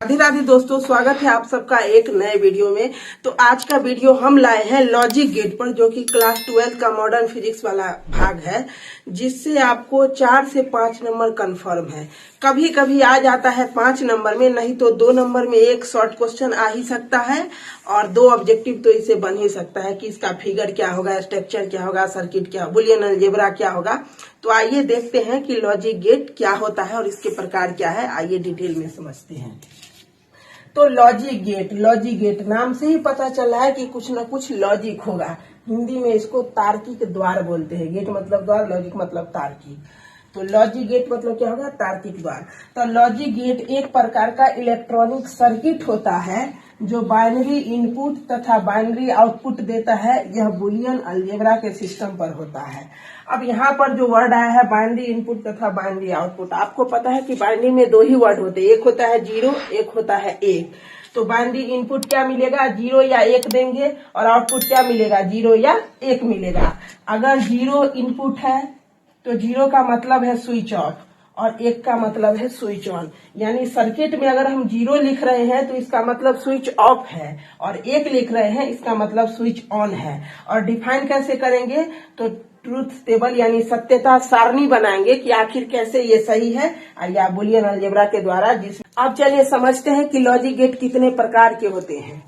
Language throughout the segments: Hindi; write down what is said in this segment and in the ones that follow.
राधे राधे दोस्तों, स्वागत है आप सबका एक नए वीडियो में। तो आज का वीडियो हम लाए हैं लॉजिक गेट पर, जो कि क्लास 12 का मॉडर्न फिजिक्स वाला भाग है, जिससे आपको 4 से 5 नंबर कंफर्म है। कभी कभी आ जाता है 5 नंबर में, नहीं तो 2 नंबर में एक शॉर्ट क्वेश्चन आ ही सकता है और 2 ऑब्जेक्टिव तो इसे बन ही सकता है कि इसका फिगर क्या होगा, स्ट्रक्चर क्या होगा, सर्किट क्या, बुलियन अलजेब्रा क्या होगा। तो आइए देखते हैं कि लॉजिक गेट क्या होता है और इसके प्रकार क्या है। आइए डिटेल में समझते हैं। तो लॉजिक गेट नाम से ही पता चल रहा है कि कुछ न कुछ लॉजिक होगा। हिंदी में इसको तार्किक द्वार बोलते हैं। गेट मतलब द्वार, लॉजिक मतलब तार्किक। तो लॉजिक गेट मतलब क्या होगा? तार्किक द्वार। तो लॉजिक गेट एक प्रकार का इलेक्ट्रॉनिक सर्किट होता है जो बाइनरी इनपुट तथा बाइनरी आउटपुट देता है। यह बुलियन अलजेब्रा के सिस्टम पर होता है। अब यहाँ पर जो वर्ड आया है बाइनरी इनपुट तथा बाइनरी आउटपुट, आपको पता है कि बाइनरी में 2 ही वर्ड होते हैं, एक होता है 0, एक होता है 1। तो बाइनरी इनपुट क्या मिलेगा? 0 या 1 देंगे और आउटपुट क्या मिलेगा? 0 या 1 मिलेगा। अगर 0 इनपुट है तो 0 का मतलब है स्विच ऑफ और 1 का मतलब है स्विच ऑन। यानी सर्किट में अगर हम 0 लिख रहे हैं तो इसका मतलब स्विच ऑफ है और 1 लिख रहे हैं इसका मतलब स्विच ऑन है। और डिफाइन कैसे करेंगे? तो ट्रूथ टेबल यानी सत्यता सारणी बनाएंगे कि आखिर कैसे ये सही है या बुलियन अलजेब्रा के द्वारा। अब चलिए समझते हैं कि लॉजिक गेट कितने प्रकार के होते हैं।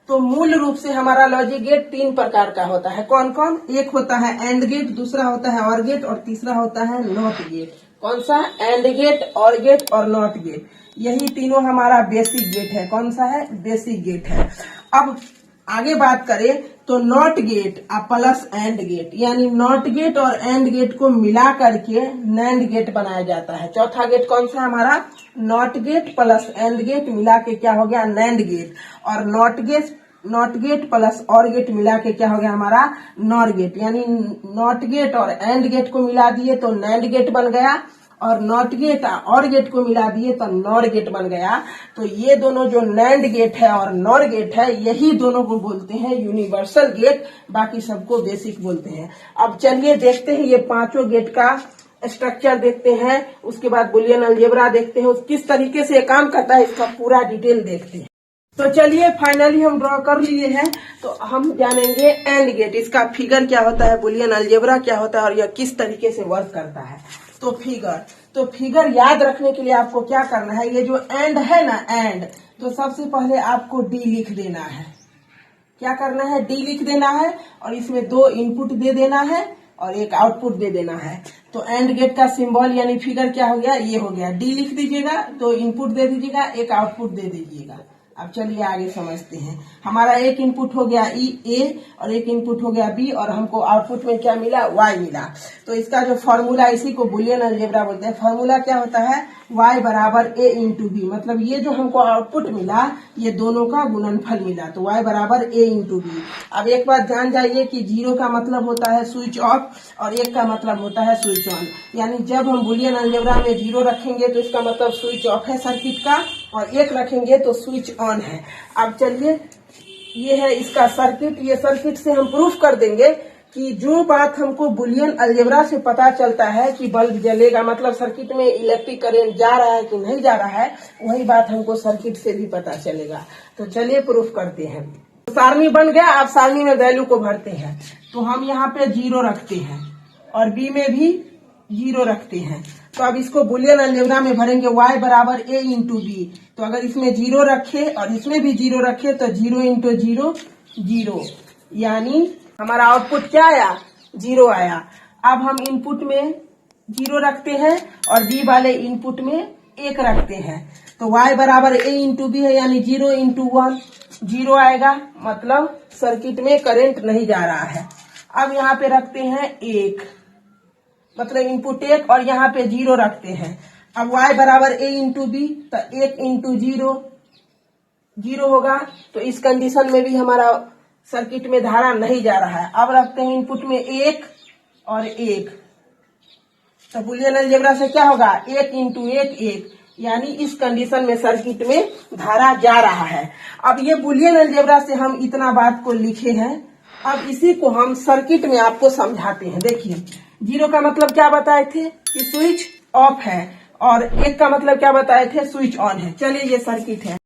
तो मूल रूप से हमारा लॉजिक गेट 3 प्रकार का होता है। कौन कौन? एक होता है एंड गेट, दूसरा होता है और गेट और तीसरा होता है नॉट गेट। कौन सा? एंड गेट, और गेट और नॉट गेट। यही तीनों हमारा बेसिक गेट है। कौन सा है? बेसिक गेट है। अब आगे बात करें तो not gate plus and gate, यानी नॉट गेट और एंड गेट को मिला करके नैंड गेट बनाया जाता है। चौथा गेट कौन सा हमारा? Not gate plus and gate मिला के क्या हो गया? Nand gate. और not gate plus or gate मिला के क्या हो गया हमारा? Nor gate. यानी नॉट गेट और एंड गेट को मिला दिए तो नैंड गेट बन गया और नॉट गेट और गेट को मिला दिए तो नॉर गेट बन गया। तो ये दोनों जो नैंड गेट है और नॉर गेट है, यही दोनों को बोलते हैं यूनिवर्सल गेट, बाकी सबको बेसिक बोलते हैं। अब चलिए देखते हैं ये पांचों गेट का स्ट्रक्चर देखते हैं, उसके बाद बुलियन अलजेब्रा देखते हैं, किस तरीके से काम करता है इसका पूरा डिटेल देखते हैं। तो चलिए फाइनली हम ड्रॉ कर लिए हैं, तो हम जानेंगे एंड गेट, इसका फिगर क्या होता है, बुलियन अलजेब्रा क्या होता है और यह किस तरीके से वर्क करता है। तो फिगर याद रखने के लिए आपको क्या करना है, ये जो एंड है ना, एंड, तो सबसे पहले आपको डी लिख देना है। क्या करना है? डी लिख देना है और इसमें 2 इनपुट दे देना है और 1 आउटपुट दे देना है। तो एंड गेट का सिंबल यानी फिगर क्या हो गया? ये हो गया। डी लिख दीजिएगा, 2 इनपुट दे दीजिएगा, 1 आउटपुट दे दीजिएगा। अब चलिए आगे समझते हैं। हमारा 1 इनपुट हो गया ए और 1 इनपुट हो गया बी और हमको आउटपुट में क्या मिला? वाई मिला। तो इसका जो फॉर्मूला, इसी को बुलियन अलजेब्रा बोलते हैं। फॉर्मूला क्या होता है? y बराबर a इंटू बी। मतलब ये जो हमको आउटपुट मिला, ये दोनों का गुणनफल मिला, तो y बराबर a इंटू बी। अब एक बात जान जाइए कि 0 का मतलब होता है स्विच ऑफ और 1 का मतलब होता है स्विच ऑन। यानी जब हम बुलियन अलजेब्रा में 0 रखेंगे तो इसका मतलब स्विच ऑफ है सर्किट का, और 1 रखेंगे तो स्विच ऑन है। अब चलिए, ये है इसका सर्किट। ये सर्किट से हम प्रूफ कर देंगे कि जो बात हमको बुलियन अलजेब्रा से पता चलता है कि बल्ब जलेगा, मतलब सर्किट में इलेक्ट्रिक करंट जा रहा है कि नहीं जा रहा है, वही बात हमको सर्किट से भी पता चलेगा। तो चलिए प्रूफ करते हैं। तो सारणी बन गया। आप सारणी में वैल्यू को भरते हैं। तो हम यहाँ पे 0 रखते हैं और बी में भी 0 रखते हैं। तो अब इसको बुलियन अलजेब्रा में भरेंगे, y बराबर a इंटू बी। तो अगर इसमें 0 रखे और इसमें भी 0 रखे तो 0 इंटू 0 0, यानी हमारा आउटपुट क्या आया? 0 आया। अब हम इनपुट में 0 रखते हैं और बी वाले इनपुट में 1 रखते हैं। तो y बराबर a इंटू बी है, यानी 0 इंटू 1 0 आएगा, मतलब सर्किट में करंट नहीं जा रहा है। अब यहाँ पे रखते हैं 1, मतलब इनपुट 1 और यहाँ पे 0 रखते हैं। अब y बराबर a इंटू बी, तो 1 इंटू 0 0 होगा। तो इस कंडीशन में भी हमारा सर्किट में धारा नहीं जा रहा है। अब रखते हैं इनपुट में 1 और 1, तो बुलियन अलजेब्रा से क्या होगा? 1 इंटू 1 1, यानी इस कंडीशन में सर्किट में धारा जा रहा है। अब ये बुलियन अलजेब्रा से हम इतना बात को लिखे हैं। अब इसी को हम सर्किट में आपको समझाते हैं। देखिए, 0 का मतलब क्या बताए थे कि स्विच ऑफ है और एक का मतलब क्या बताए थे, स्विच ऑन है। चलिए ये सर्किट है।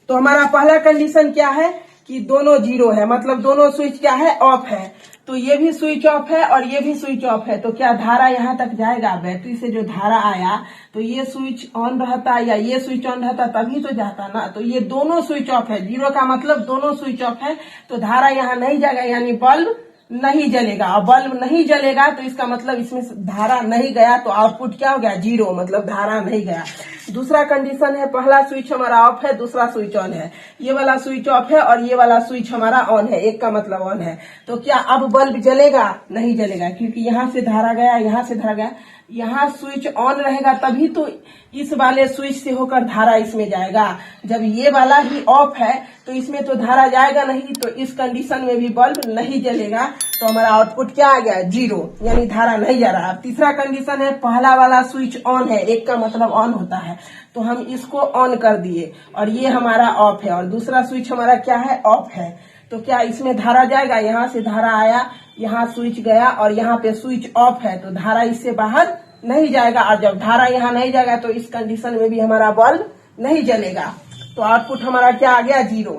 तो हमारा पहला कंडीशन क्या है कि दोनों जीरो है, मतलब दोनों स्विच क्या है, ऑफ है। तो ये भी स्विच ऑफ है और ये भी स्विच ऑफ है। तो क्या धारा यहाँ तक जाएगा, बैटरी से जो धारा आया तो ये स्विच ऑन रहता या ये स्विच ऑन रहता तभी तो जाता ना। तो ये दोनों स्विच ऑफ है, जीरो का मतलब दोनों स्विच ऑफ है, तो धारा यहाँ नहीं जाएगा, यानी बल्ब नहीं जलेगा। और बल्ब नहीं जलेगा तो इसका मतलब इसमें धारा नहीं गया, तो आउटपुट क्या हो गया, जीरो, मतलब धारा नहीं गया। दूसरा कंडीशन है, पहला स्विच हमारा ऑफ है, दूसरा स्विच ऑन है। ये वाला स्विच ऑफ है और ये वाला स्विच हमारा ऑन है, एक का मतलब ऑन है। तो क्या अब बल्ब जलेगा, नहीं जलेगा, क्योंकि यहाँ से धारा गया, यहाँ से धारा गया। यहाँ स्विच ऑन रहेगा तभी तो इस वाले स्विच से होकर धारा इसमें जाएगा। जब ये वाला ही ऑफ है तो इसमें तो धारा जाएगा नहीं, तो इस कंडीशन में भी बल्ब नहीं जलेगा। तो हमारा आउटपुट क्या आ गया, जीरो, यानी धारा नहीं जा रहा। अब तीसरा कंडीशन है, पहला वाला स्विच ऑन है, एक का मतलब ऑन होता है, तो हम इसको ऑन कर दिए और ये हमारा ऑफ है, और दूसरा स्विच हमारा क्या है, ऑफ है। तो क्या इसमें धारा जाएगा, यहाँ से धारा आया, यहाँ स्विच गया और यहाँ पे स्विच ऑफ है, तो धारा इससे बाहर नहीं जाएगा। और जब धारा यहाँ नहीं जाएगा तो इस कंडीशन में भी हमारा बल्ब नहीं जलेगा। तो आउटपुट हमारा क्या आ गया, जीरो।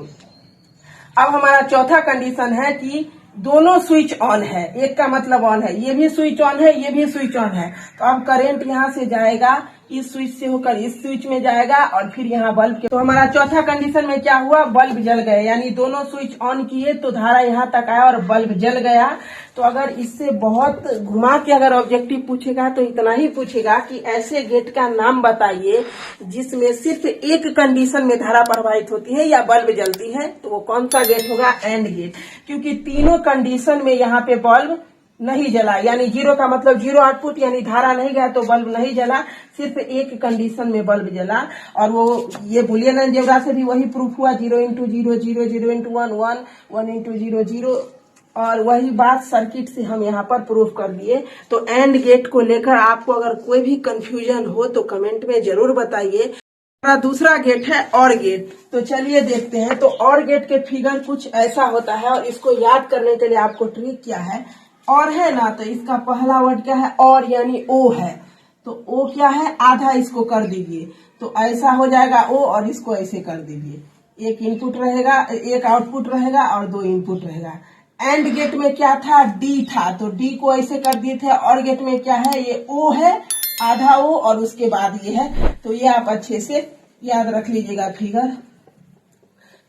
अब हमारा चौथा कंडीशन है कि दोनों स्विच ऑन है, एक का मतलब ऑन है, ये भी स्विच ऑन है, ये भी स्विच ऑन है। तो अब करंट यहाँ से जाएगा, इस स्विच से होकर इस स्विच में जाएगा और फिर यहाँ बल्ब के। तो हमारा चौथा कंडीशन में क्या हुआ, बल्ब जल गए, यानी दोनों स्विच ऑन किए तो धारा यहाँ तक आया और बल्ब जल गया। तो अगर इससे बहुत घुमा के अगर ऑब्जेक्टिव पूछेगा तो इतना ही पूछेगा कि ऐसे गेट का नाम बताइए जिसमें सिर्फ एक कंडीशन में धारा प्रवाहित होती है या बल्ब जलती है। तो वो कौन सा गेट होगा, एंड गेट, क्योंकि तीनों कंडीशन में यहाँ पे बल्ब नहीं जला, यानी जीरो का मतलब जीरो आउटपुट, यानी धारा नहीं गया तो बल्ब नहीं जला, सिर्फ एक कंडीशन में बल्ब जला। और वो ये बूलियन अलजेब्रा से भी वही प्रूफ हुआ, 0 इंटू 0 0 0 इंटू 1 1 1 इंटू 0 0, और वही बात सर्किट से हम यहाँ पर प्रूफ कर दिए। तो एंड गेट को लेकर आपको अगर कोई भी कंफ्यूजन हो तो कमेंट में जरूर बताइए। दूसरा गेट है और गेट। तो चलिए देखते हैं। तो और गेट के फिगर कुछ ऐसा होता है, और इसको याद करने के लिए आपको ट्रिक क्या है, और है ना, तो इसका पहला वर्ड क्या है, और, यानी ओ है। तो ओ क्या है, आधा इसको कर दीजिए, तो ऐसा हो जाएगा ओ, और इसको ऐसे कर दीजिए। एक इनपुट रहेगा, एक आउटपुट रहेगा और दो इनपुट रहेगा। एंड गेट में क्या था, डी था, तो डी को ऐसे कर दिए थे। और गेट में क्या है, ये ओ है, आधा ओ और उसके बाद ये है। तो ये आप अच्छे से याद रख लीजिएगा फिगर।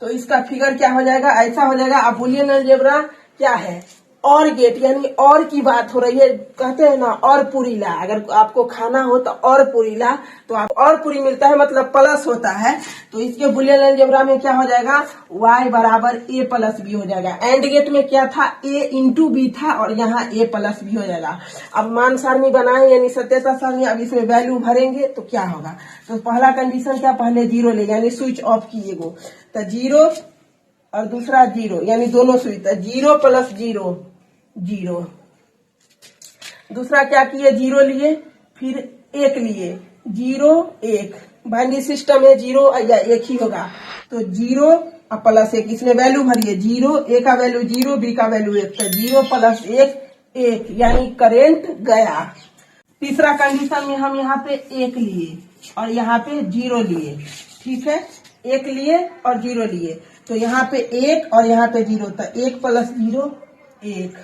तो इसका फिगर क्या हो जाएगा, ऐसा हो जाएगा। अब बूलियन अलजेब्रा क्या है, और गेट, यानी और की बात हो रही है। कहते हैं ना, और पूरी ला, अगर आपको खाना हो तो और पूरी ला, तो आप और पूरी मिलता है, मतलब प्लस होता है। तो इसके बूलियन अलजेब्रा में क्या हो जाएगा, y बराबर a प्लस बी हो जाएगा। एंड गेट में क्या था, a इंटू बी था, और यहाँ a प्लस बी हो जाएगा। अब मान सारणी बनाए, यानी सत्यता सारणी। अब इसमें वैल्यू भरेंगे तो क्या होगा, तो पहला कंडीशन क्या, पहले जीरो ले, यानी स्विच ऑफ किए गो, तो जीरो और दूसरा जीरो, यानी दोनों switch, zero plus zero, zero. दूसरा क्या किए, जीरो लिए, फिर एक लिए, जीरो एक, बाइनरी सिस्टम है, जीरो या एक ही होगा। तो जीरो और प्लस एक, इसमें वैल्यू भरिए, जीरो, ए का वैल्यू जीरो, बी का वैल्यू एक, तो जीरो प्लस एक, एक, यानी करेंट गया। तीसरा कंडीशन में हम यहाँ पे एक लिए और यहाँ पे जीरो लिए, ठीक है, एक लिए और जीरो लिए, तो यहाँ पे एक और यहाँ पे जीरो, तो एक प्लस जीरो एक।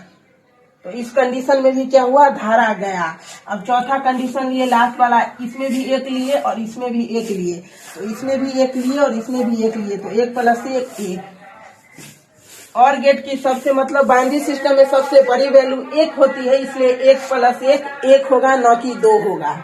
तो इस कंडीशन में भी क्या हुआ, धारा गया। अब चौथा कंडीशन लिए, लास्ट वाला, इसमें भी एक लिए और इसमें भी एक लिए, तो इसमें भी एक लिए और इसमें भी एक लिए, तो एक प्लस एक, एक। और गेट की सबसे, मतलब बाइनरी सिस्टम में सबसे बड़ी वैल्यू एक होती है, इसलिए एक प्लस एक, एक होगा, न कि दो होगा।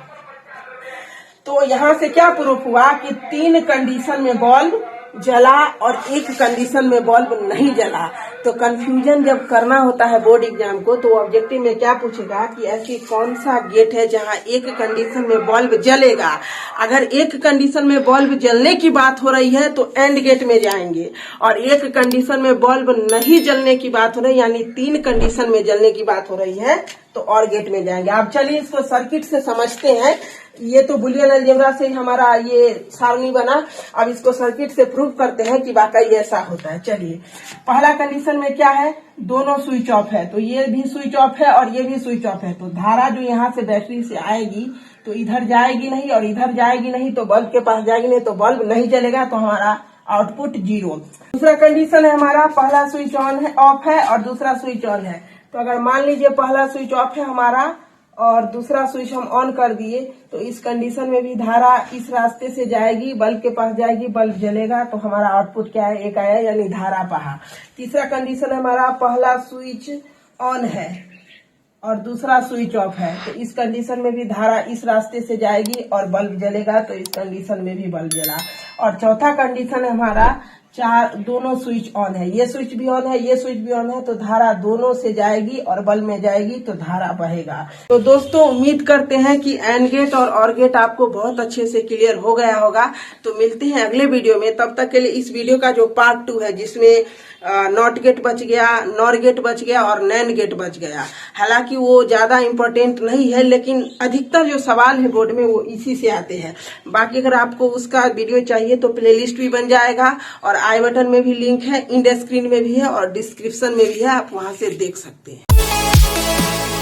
तो यहाँ से क्या प्रूफ हुआ कि तीन कंडीशन में बल्ब जला और एक कंडीशन में बल्ब नहीं जला। तो कंफ्यूजन जब करना होता है बोर्ड एग्जाम को, तो ऑब्जेक्टिव में क्या पूछेगा कि ऐसी कौन सा गेट है जहां एक कंडीशन में बल्ब जलेगा। अगर एक कंडीशन में बल्ब जलने की बात हो रही है तो एंड गेट में जाएंगे, और एक कंडीशन में बल्ब नहीं जलने की बात हो रही है, यानी तीन कंडीशन में जलने की बात हो रही है, तो और गेट में जाएंगे। अब चलिए इसको सर्किट से समझते हैं। ये तो बूलियन अलजेब्रा से हमारा ये सारणी बना, अब इसको सर्किट से प्रूव करते हैं कि वाकई ऐसा होता है। चलिए, पहला कंडीशन में क्या है, दोनों स्विच ऑफ है, तो ये भी स्विच ऑफ है और ये भी स्विच ऑफ है, तो धारा जो यहाँ से बैटरी से आएगी तो इधर जाएगी नहीं और इधर जाएगी नहीं, तो बल्ब के पास जाएगी नहीं, तो बल्ब नहीं जलेगा, तो हमारा आउटपुट 0। दूसरा कंडीशन है हमारा, पहला स्विच ऑन है, ऑफ है और दूसरा स्विच ऑन है। तो अगर मान लीजिए पहला स्विच ऑफ है हमारा और दूसरा स्विच हम ऑन कर दिए, तो इस कंडीशन में भी धारा इस रास्ते से जाएगी, बल्ब के पास जाएगी, बल्ब जलेगा, तो हमारा आउटपुट क्या है, 1 आया, यानी धारा बहा। तीसरा कंडीशन हमारा, पहला स्विच ऑन है और दूसरा स्विच ऑफ है, तो इस कंडीशन में भी धारा इस रास्ते से जाएगी और बल्ब जलेगा, तो इस कंडीशन में भी बल्ब जला। और चौथा कंडीशन है हमारा, दोनों स्विच ऑन है, ये स्विच भी ऑन है, ये स्विच भी ऑन है, तो धारा दोनों से जाएगी और बल्ब में जाएगी, तो धारा बहेगा। तो दोस्तों उम्मीद करते हैं कि एंड गेट और ऑर गेट आपको बहुत अच्छे से क्लियर हो गया होगा। तो मिलते हैं अगले वीडियो में, तब तक के लिए इस वीडियो का जो पार्ट 2 है, जिसमें नॉट गेट बच गया, नॉर गेट बच गया और नैन गेट बच गया, हालांकि वो ज्यादा इम्पोर्टेंट नहीं है, लेकिन अधिकतर जो सवाल है बोर्ड में वो इसी से आते हैं। बाकी अगर आपको उसका वीडियो चाहिए तो प्लेलिस्ट भी बन जाएगा और आई बटन में भी लिंक है, इंड स्क्रीन में भी है और डिस्क्रिप्शन में भी है, आप वहां से देख सकते हैं।